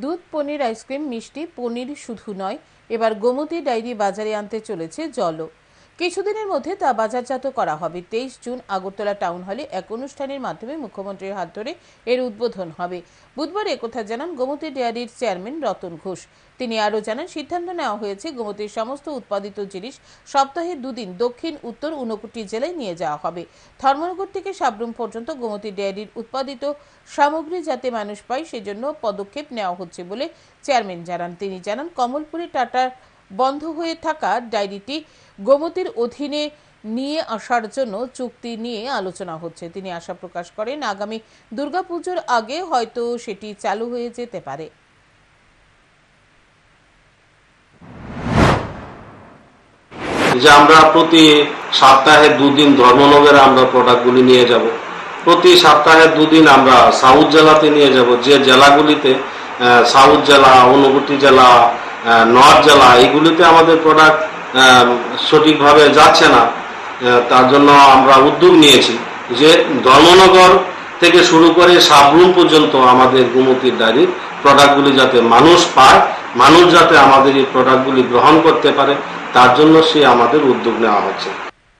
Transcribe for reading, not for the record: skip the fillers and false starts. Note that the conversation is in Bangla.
দুধ, পনির, আইসক্রিম, মিষ্টি, পনির শুধু নয়, এবার গোমতী ডায়েরি বাজারে আনতে চলেছে জলও। কিছুদিনের মধ্যে তা বাজারজাত করা হবে। 23 জুন আগরতলা টাউন হলে এক অনুষ্ঠানের মাধ্যমে মুখ্যমন্ত্রীর হাত ধরে এর উদ্বোধন হবে। বুধবার একথা জানান গোমতী ডেয়ারির চেয়ারম্যান রতন ঘোষ। তিনি আরও জানান, সিদ্ধান্ত নেওয়া হয়েছে গোমতীর সমস্ত উৎপাদিত জিনিস সপ্তাহে দুদিন দক্ষিণ উত্তর 59টি জেলায় নিয়ে যাওয়া হবে। ধর্মনগর থেকে সাবরুম পর্যন্ত গোমতী ডেয়ারির উৎপাদিত সামগ্রী যাতে মানুষ পায় সেজন্য পদক্ষেপ নেওয়া হচ্ছে বলে চেয়ারম্যান জানান। তিনি জানান, কমলপুরে টাটার বন্ধ হয়ে থাকা ডায়েরিটি গোমতীর অধীনে নিয়ে আসার জন্য চুক্তি নিয়ে আলোচনা হচ্ছে। তিনি আশা প্রকাশ করেন, আগামী দুর্গাপুজোর আগে হয়তো সেটি চালু হয়ে যেতে পারে। যে আমরা প্রতি সপ্তাহে দুদিন ধর্মনগরে আমরা প্রোডাক্টগুলি নিয়ে যাব। প্রতি সপ্তাহে দুদিন আমরা সাউথ জেলাতে নিয়ে যাব। যে জেলাগুলিতে সাউথ জেলা, 59টি জেলা, নর্থ জেলা, এইগুলিতে আমাদের প্রোডাক্ট সঠিকভাবে যাচ্ছে না। তার জন্য আমরা উদ্যোগ নিয়েছি যে ধর্মনগর থেকে শুরু করে সাবরুম পর্যন্ত আমাদের গোমতীর ডায়েরির প্রোডাক্টগুলি যাতে মানুষ পায়, মানুষ যাতে আমাদের এই প্রোডাক্টগুলি গ্রহণ করতে পারে, তার জন্য আমাদের উদ্যোগ নেওয়া হচ্ছে।